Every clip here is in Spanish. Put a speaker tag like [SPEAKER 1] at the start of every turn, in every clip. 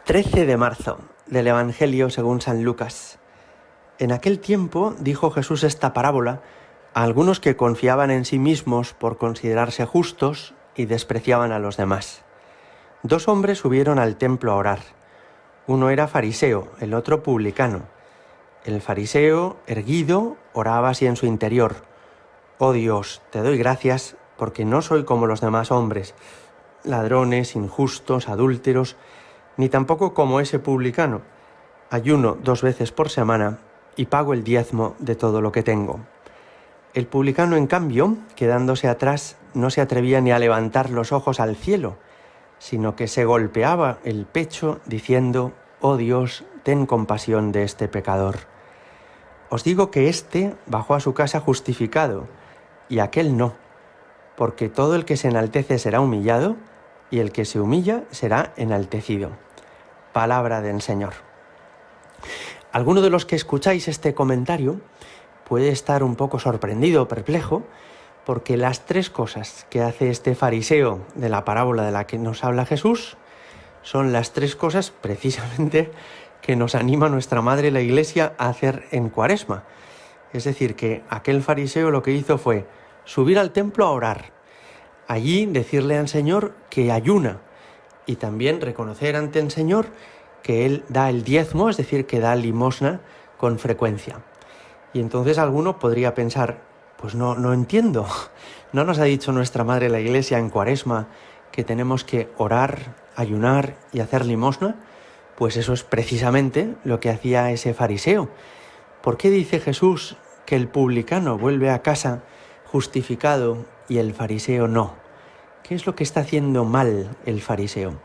[SPEAKER 1] 13 de marzo del Evangelio según San Lucas. En aquel tiempo dijo Jesús esta parábola a algunos que confiaban en sí mismos por considerarse justos y despreciaban a los demás. 2 hombres subieron al templo a orar. Uno era fariseo, el otro publicano. El fariseo, erguido, oraba así en su interior: «Oh Dios, te doy gracias porque no soy como los demás hombres, ladrones, injustos, adúlteros, ni tampoco como ese publicano. Ayuno 2 veces por semana y pago el diezmo de todo lo que tengo». El publicano, en cambio, quedándose atrás, no se atrevía ni a levantar los ojos al cielo, sino que se golpeaba el pecho diciendo: «Oh Dios, ten compasión de este pecador». Os digo que éste bajó a su casa justificado, y aquél no, porque todo el que se enaltece será humillado, y el que se humilla será enaltecido. Palabra del Señor. Alguno de los que escucháis este comentario puede estar un poco sorprendido o perplejo, porque las 3 cosas que hace este fariseo de la parábola de la que nos habla Jesús son las 3 cosas precisamente que nos anima nuestra Madre la Iglesia a hacer en Cuaresma. Es decir, que aquel fariseo lo que hizo fue subir al templo a orar, allí decirle al Señor que ayuna y también reconocer ante el Señor que Él da el diezmo, es decir, que da limosna con frecuencia. Y entonces alguno podría pensar: pues no entiendo, ¿no nos ha dicho nuestra Madre la Iglesia en Cuaresma que tenemos que orar, ayunar y hacer limosna? Pues eso es precisamente lo que hacía ese fariseo. ¿Por qué dice Jesús que el publicano vuelve a casa justificado y el fariseo no? ¿Qué es lo que está haciendo mal el fariseo?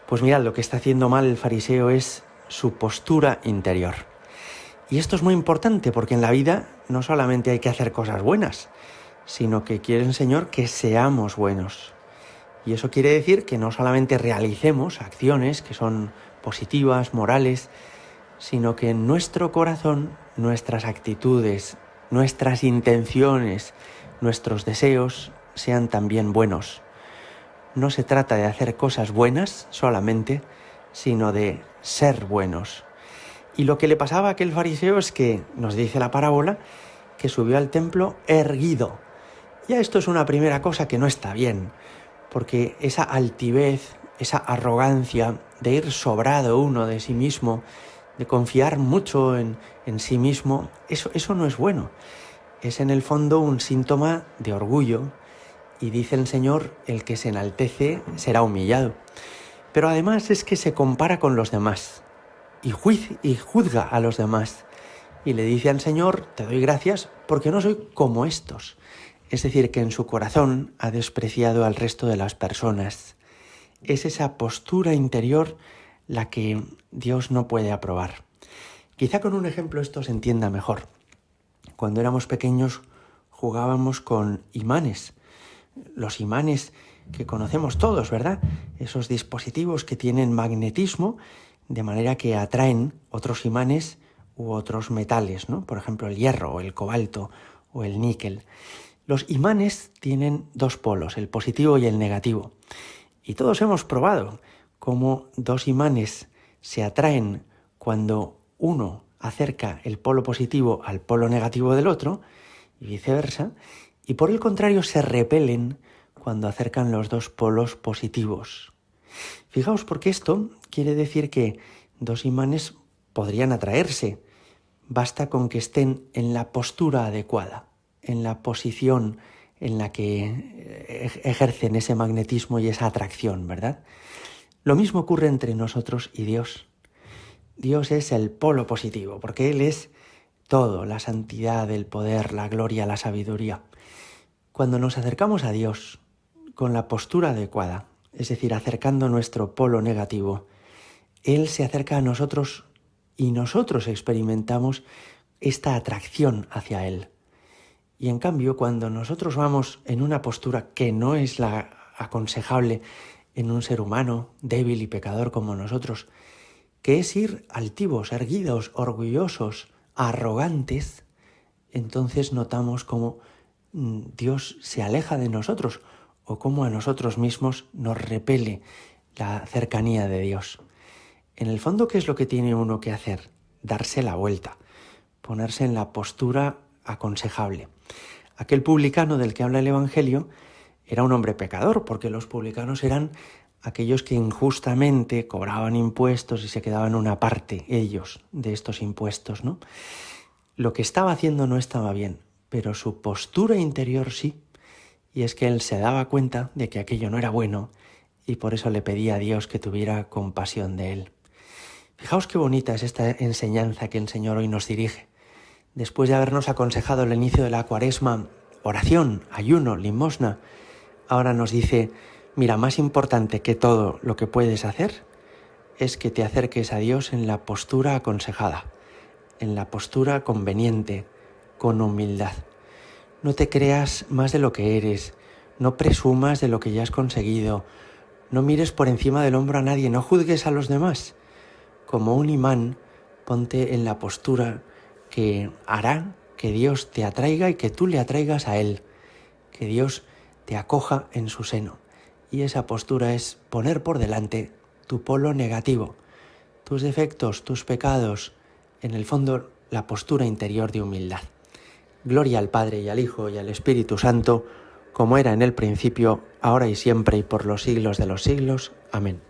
[SPEAKER 1] Pues mirad, lo que está haciendo mal el fariseo es su postura interior. Y esto es muy importante porque en la vida no solamente hay que hacer cosas buenas, sino que quiere el Señor que seamos buenos. Y eso quiere decir que no solamente realicemos acciones que son positivas, morales, sino que en nuestro corazón, nuestras actitudes, nuestras intenciones, nuestros deseos sean también buenos. No se trata de hacer cosas buenas solamente, sino de ser buenos. Y lo que le pasaba a aquel fariseo es que, nos dice la parábola, que subió al templo erguido. Ya esto es una primera cosa que no está bien, porque esa altivez, esa arrogancia de ir sobrado uno de sí mismo, de confiar mucho en sí mismo, eso no es bueno. Es en el fondo un síntoma de orgullo, y dice el Señor: el que se enaltece será humillado. Pero además es que se compara con los demás y juzga a los demás. Y le dice al Señor: te doy gracias porque no soy como estos. Es decir, que en su corazón ha despreciado al resto de las personas. Es esa postura interior la que Dios no puede aprobar. Quizá con un ejemplo esto se entienda mejor. Cuando éramos pequeños jugábamos con imanes. Los imanes que conocemos todos, ¿verdad? Esos dispositivos que tienen magnetismo, de manera que atraen otros imanes u otros metales, ¿no? Por ejemplo, el hierro o el cobalto o el níquel. Los imanes tienen 2 polos, el positivo y el negativo. Y todos hemos probado cómo 2 imanes se atraen cuando uno acerca el polo positivo al polo negativo del otro y viceversa, y por el contrario se repelen cuando acercan los 2 polos positivos. Fijaos, porque esto quiere decir que 2 imanes podrían atraerse. Basta con que estén en la postura adecuada, en la posición en la que ejercen ese magnetismo y esa atracción, ¿verdad? Lo mismo ocurre entre nosotros y Dios. Dios es el polo positivo, porque Él es todo: la santidad, el poder, la gloria, la sabiduría. Cuando nos acercamos a Dios con la postura adecuada, es decir, acercando nuestro polo negativo, Él se acerca a nosotros y nosotros experimentamos esta atracción hacia Él. Y en cambio, cuando nosotros vamos en una postura que no es la aconsejable en un ser humano débil y pecador como nosotros, que es ir altivos, erguidos, orgullosos, arrogantes, entonces notamos cómo Dios se aleja de nosotros o cómo a nosotros mismos nos repele la cercanía de Dios. En el fondo, ¿qué es lo que tiene uno que hacer? Darse la vuelta, ponerse en la postura aconsejable. Aquel publicano del que habla el Evangelio era un hombre pecador, porque los publicanos eran aquellos que injustamente cobraban impuestos y se quedaban una parte, ellos, de estos impuestos, ¿no? Lo que estaba haciendo no estaba bien, pero su postura interior sí, y es que él se daba cuenta de que aquello no era bueno y por eso le pedía a Dios que tuviera compasión de él. Fijaos qué bonita es esta enseñanza que el Señor hoy nos dirige. Después de habernos aconsejado al inicio de la Cuaresma, oración, ayuno, limosna, ahora nos dice, mira, más importante que todo lo que puedes hacer es que te acerques a Dios en la postura aconsejada, en la postura conveniente, con humildad. No te creas más de lo que eres, no presumas de lo que ya has conseguido, no mires por encima del hombro a nadie, no juzgues a los demás. Como un imán, ponte en la postura que hará que Dios te atraiga y que tú le atraigas a Él, que Dios te acoja en su seno. Y esa postura es poner por delante tu polo negativo, tus defectos, tus pecados, en el fondo la postura interior de humildad. Gloria al Padre y al Hijo y al Espíritu Santo, como era en el principio, ahora y siempre y por los siglos de los siglos. Amén.